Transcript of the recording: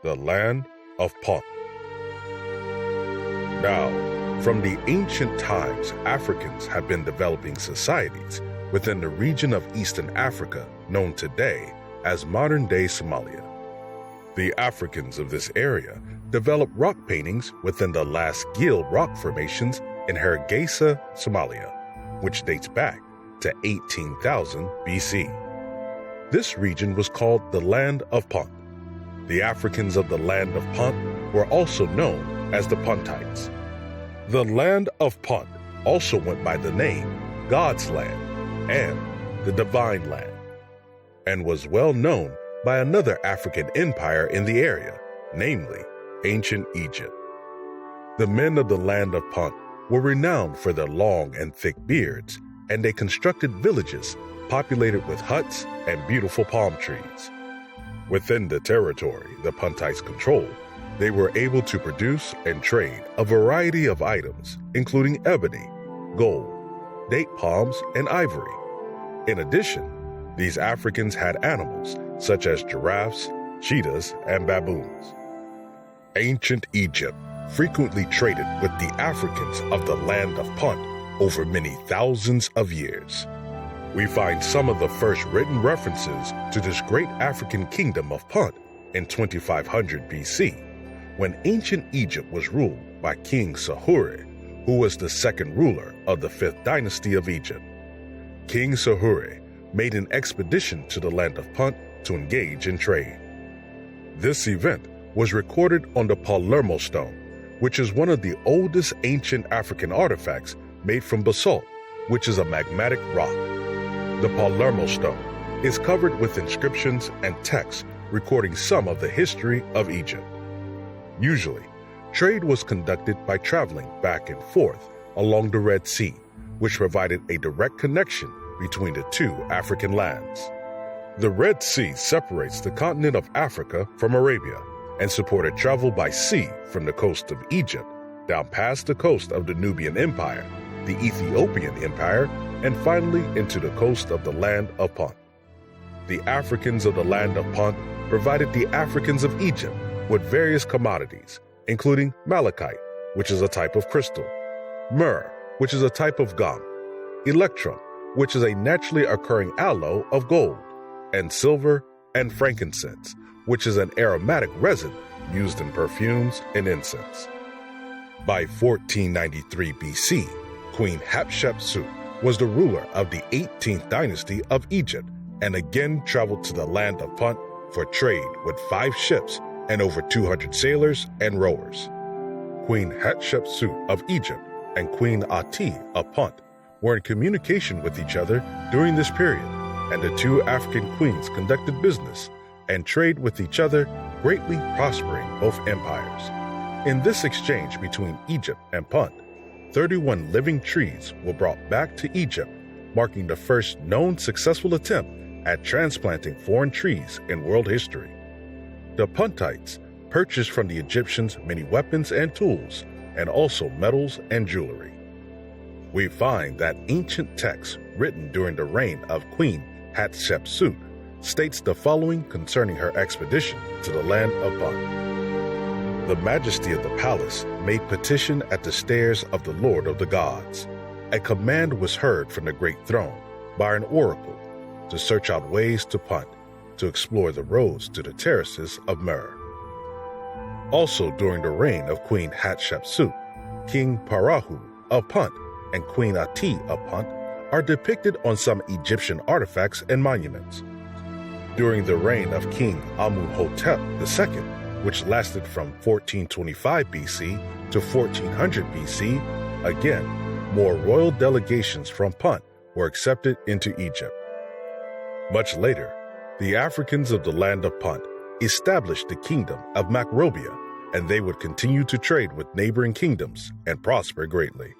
the Land of Punt. Now, from the ancient times, Africans have been developing societies within the region of Eastern Africa known today as modern-day Somalia. The Africans of this area developed rock paintings within the Lasgil rock formations in Hargeisa, Somalia, which dates back to 18,000 BC. This region was called the Land of Punt. The Africans of the Land of Punt were also known as the Puntites. The Land of Punt also went by the name God's Land and the Divine Land, and was well known by another African empire in the area, namely ancient Egypt. The men of the Land of Punt were renowned for their long and thick beards, and they constructed villages populated with huts and beautiful palm trees. Within the territory the Puntites controlled, they were able to produce and trade a variety of items, including ebony, gold, date palms, and ivory. In addition, these Africans had animals such as giraffes, cheetahs, and baboons. Ancient Egypt frequently traded with the Africans of the Land of Punt over many thousands of years. We find some of the first written references to this great African kingdom of Punt in 2500 BC, when ancient Egypt was ruled by King Sahure, who was the second ruler of the 5th dynasty of Egypt. King Sahure made an expedition to the Land of Punt to engage in trade. This event was recorded on the Palermo stone, which is one of the oldest ancient African artifacts made from basalt, which is a magmatic rock. The Palermo stone is covered with inscriptions and texts recording some of the history of Egypt. Usually, trade was conducted by traveling back and forth along the Red Sea, which provided a direct connection between the two African lands. The Red Sea separates the continent of Africa from Arabia and supported travel by sea from the coast of Egypt down past the coast of the Nubian Empire, the Ethiopian Empire, and finally into the coast of the Land of Punt. The Africans of the Land of Punt provided the Africans of Egypt with various commodities, including malachite, which is a type of crystal, myrrh, which is a type of gum, electrum, which is a naturally occurring alloy of gold, and silver and frankincense, which is an aromatic resin used in perfumes and incense. By 1493 BC, Queen Hatshepsut was the ruler of the 18th dynasty of Egypt and again traveled to the Land of Punt for trade with 5 ships and over 200 sailors and rowers. Queen Hatshepsut of Egypt and Queen Ati of Punt were in communication with each other during this period, and the two African queens conducted business and trade with each other, greatly prospering both empires. In this exchange between Egypt and Punt, 31 living trees were brought back to Egypt, marking the first known successful attempt at transplanting foreign trees in world history. The Puntites purchased from the Egyptians many weapons and tools, and also metals and jewelry. We find that ancient texts written during the reign of Queen Hatshepsut states the following concerning her expedition to the Land of Punt. The majesty of the palace made petition at the stairs of the Lord of the gods. A command was heard from the great throne by an oracle to search out ways to Punt, to explore the roads to the terraces of Myrrh. Also during the reign of Queen Hatshepsut, King Parahu of Punt and Queen Ati of Punt are depicted on some Egyptian artifacts and monuments. During the reign of King Amenhotep II, which lasted from 1425 BC to 1400 BC, again, more royal delegations from Punt were accepted into Egypt. Much later, the Africans of the Land of Punt established the kingdom of Macrobia, and they would continue to trade with neighboring kingdoms and prosper greatly.